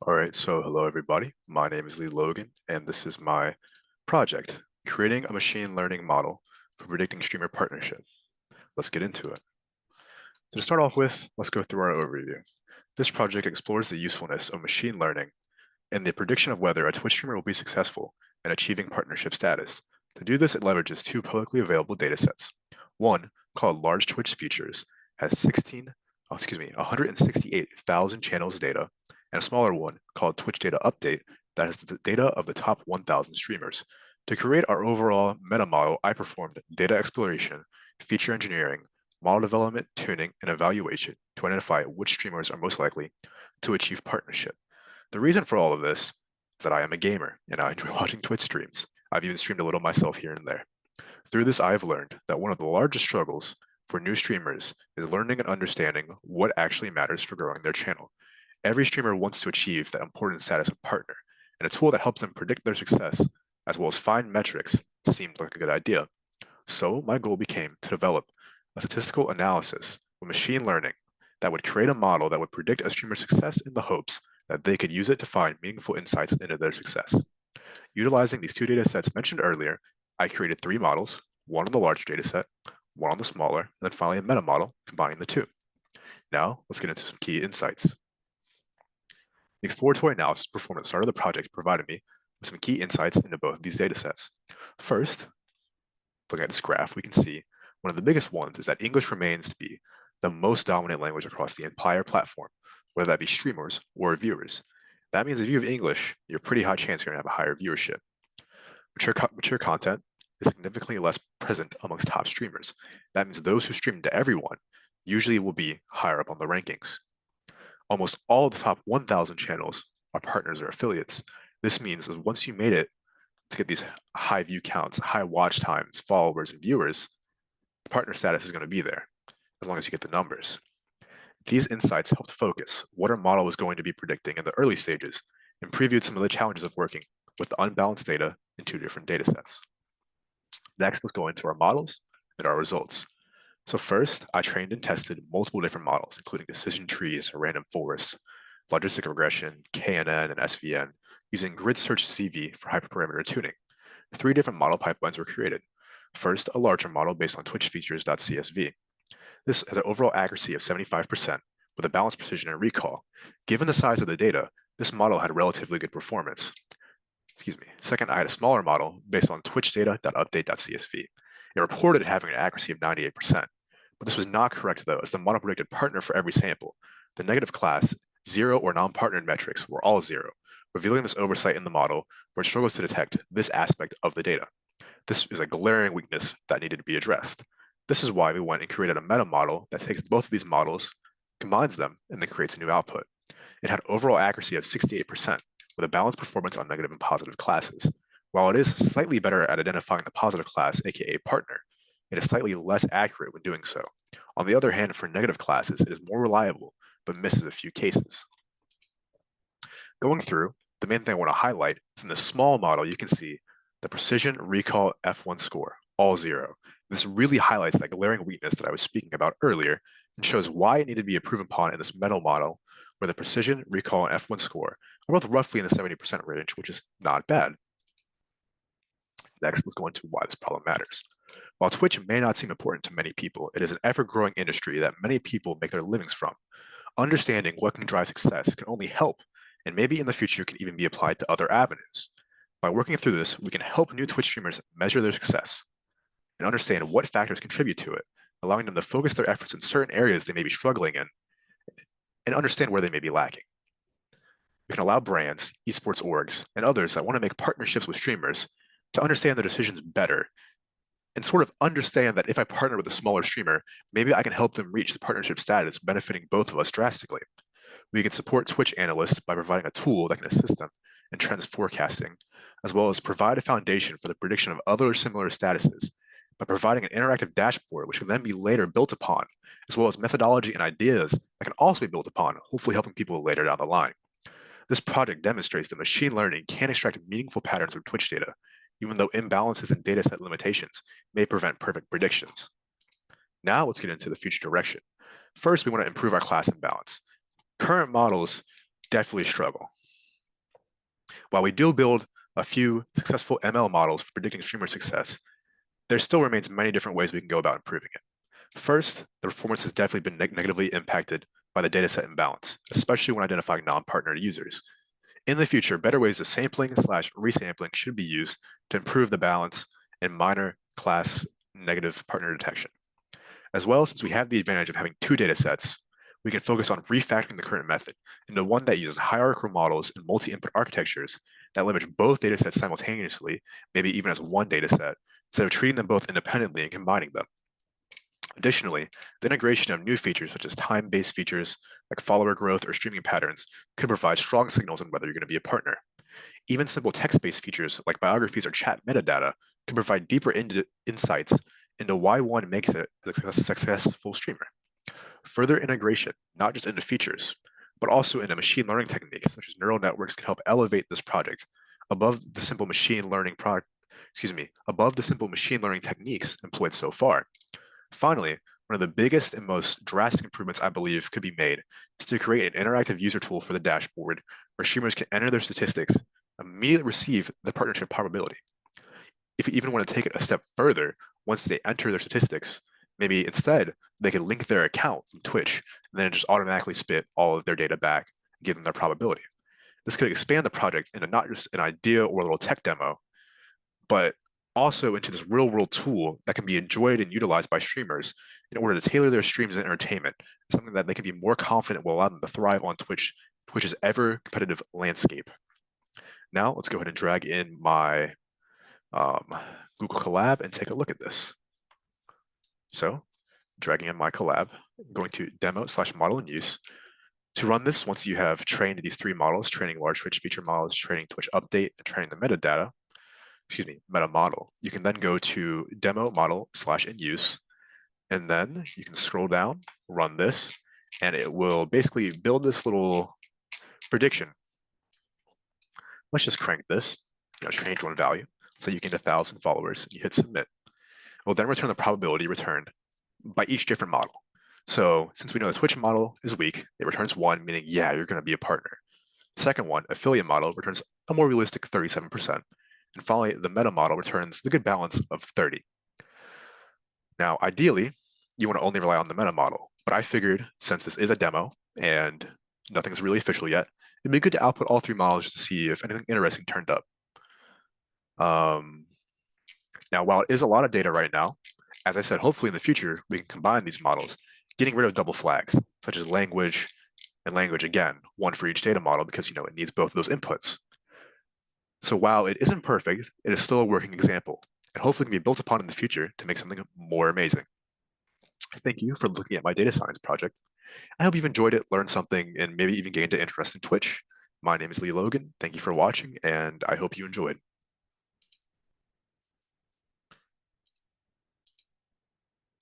All right, so hello everybody. My name is Lee Logan, and this is my project, creating a machine learning model for predicting streamer partnership. Let's get into it. So to start off with, let's go through our overview. This project explores the usefulness of machine learning and the prediction of whether a Twitch streamer will be successful in achieving partnership status. To do this, it leverages two publicly available datasets. One, called Large Twitch Features, has 168,000 channels data, and a smaller one called Twitch Data Update that has the data of the top 1,000 streamers. To create our overall meta model, I performed data exploration, feature engineering, model development, tuning, and evaluation to identify which streamers are most likely to achieve partnership. The reason for all of this is that I am a gamer and I enjoy watching Twitch streams. I've even streamed a little myself here and there. Through this, I've learned that one of the largest struggles for new streamers is learning and understanding what actually matters for growing their channel. Every streamer wants to achieve that important status of partner, and a tool that helps them predict their success, as well as find metrics, seemed like a good idea. So my goal became to develop a statistical analysis with machine learning that would create a model that would predict a streamer's success in the hopes that they could use it to find meaningful insights into their success. Utilizing these two data sets mentioned earlier, I created three models, one on the large data set, one on the smaller, and then finally a meta model combining the two. Now, let's get into some key insights. The exploratory analysis performed at the start of the project provided me with some key insights into both of these data sets. First, looking at this graph, we can see one of the biggest ones is that English remains to be the most dominant language across the entire platform, whether that be streamers or viewers. That means if you have English, you're a pretty high chance you're going to have a higher viewership. Mature content is significantly less present amongst top streamers. That means those who stream to everyone usually will be higher up on the rankings. Almost all of the top 1,000 channels are partners or affiliates. This means that once you made it to get these high view counts, high watch times, followers, and viewers, the partner status is going to be there as long as you get the numbers. These insights helped focus what our model was going to be predicting in the early stages and previewed some of the challenges of working with the unbalanced data in two different data sets. Next, let's go into our models and our results. So first, I trained and tested multiple different models, including decision trees, random forest, logistic regression, KNN, and SVN, using grid search CV for hyperparameter tuning. Three different model pipelines were created. First, a larger model based on Twitch features.csv. This has an overall accuracy of 75% with a balanced precision and recall. Given the size of the data, this model had relatively good performance. Second, I had a smaller model based on twitchdata.update.csv. It reported having an accuracy of 98%, but this was not correct though, as the model predicted partner for every sample. The negative class, zero or non-partnered metrics were all zero, revealing this oversight in the model where it struggles to detect this aspect of the data. This is a glaring weakness that needed to be addressed. This is why we went and created a meta model that takes both of these models, combines them, and then creates a new output. It had overall accuracy of 68%, with a balanced performance on negative and positive classes. While it is slightly better at identifying the positive class, aka partner, it is slightly less accurate when doing so. On the other hand, for negative classes, it is more reliable, but misses a few cases. Going through, the main thing I want to highlight is in the small model, you can see the precision recall F1 score, all zero. This really highlights that glaring weakness that I was speaking about earlier and shows why it needed to be improved upon in this meta model, where the precision, recall, and F1 score are both roughly in the 70% range, which is not bad. Next, let's go into why this problem matters. While Twitch may not seem important to many people, it is an ever-growing industry that many people make their livings from. Understanding what can drive success can only help, and maybe in the future can even be applied to other avenues. By working through this, we can help new Twitch streamers measure their success and understand what factors contribute to it, allowing them to focus their efforts in certain areas they may be struggling in and understand where they may be lacking. We can allow brands, esports orgs, and others that want to make partnerships with streamers to understand their decisions better and sort of understand that if I partner with a smaller streamer, maybe I can help them reach the partnership status, benefiting both of us drastically. We can support Twitch analysts by providing a tool that can assist them in trends forecasting, as well as provide a foundation for the prediction of other similar statuses by providing an interactive dashboard, which can then be later built upon, as well as methodology and ideas that can also be built upon, hopefully helping people later down the line. This project demonstrates that machine learning can extract meaningful patterns from Twitch data, even though imbalances and dataset limitations may prevent perfect predictions. Now let's get into the future direction. First, we want to improve our class imbalance. Current models definitely struggle. While we do build a few successful ML models for predicting streamer success, there still remains many different ways we can go about improving it. First, the performance has definitely been negatively impacted by the dataset imbalance, especially when identifying non-partnered users. In the future, better ways of sampling/resampling should be used to improve the balance in minor class negative partner detection. As well, since we have the advantage of having two data sets, we can focus on refactoring the current method into one that uses hierarchical models and multi-input architectures that leverage both data sets simultaneously, maybe even as one data set, instead of treating them both independently and combining them. Additionally, the integration of new features such as time-based features like follower growth or streaming patterns could provide strong signals on whether you're going to be a partner. Even simple text-based features like biographies or chat metadata can provide deeper insights into why one makes it a successful streamer. Further integration, not just into features, but also into machine learning techniques such as neural networks can help elevate this project above the simple machine learning above the simple machine learning techniques employed so far. Finally, one of the biggest and most drastic improvements I believe could be made is to create an interactive user tool for the dashboard where streamers can enter their statistics, immediately receive the partnership probability. If you even want to take it a step further, once they enter their statistics, maybe instead they can link their account from Twitch and then just automatically spit all of their data back and give them their probability. This could expand the project into not just an idea or a little tech demo, but also into this real world tool that can be enjoyed and utilized by streamers in order to tailor their streams and entertainment, something that they can be more confident will allow them to thrive on Twitch's ever competitive landscape. Now let's go ahead and drag in my Google Colab and take a look at this. So dragging in my collab, I'm going to demo/model in use. To run this, once you have trained these three models, training large Twitch feature models, training Twitch update, and training the meta model, you can then go to demo model/in use, and then you can scroll down, run this, and it will basically build this little prediction. Let's just crank this, change one value. So you gain 1,000 followers, and you hit submit. It will then return the probability returned by each different model. So since we know the Twitch model is weak, it returns 1, meaning, yeah, you're going to be a partner. The second one, affiliate model, returns a more realistic 37%. And finally, the meta model returns the good balance of 30. Now, ideally, you want to only rely on the meta model, but I figured since this is a demo and nothing's really official yet, it'd be good to output all three models to see if anything interesting turned up. Now, while it is a lot of data right now, as I said, hopefully in the future, we can combine these models, getting rid of double flags, such as language and language again, one for each data model because it needs both of those inputs. So while it isn't perfect, it is still a working example, and hopefully can be built upon in the future to make something more amazing. Thank you for looking at my data science project. I hope you've enjoyed it, learned something, and maybe even gained an interest in Twitch. My name is Lee Logan. Thank you for watching, and I hope you enjoyed.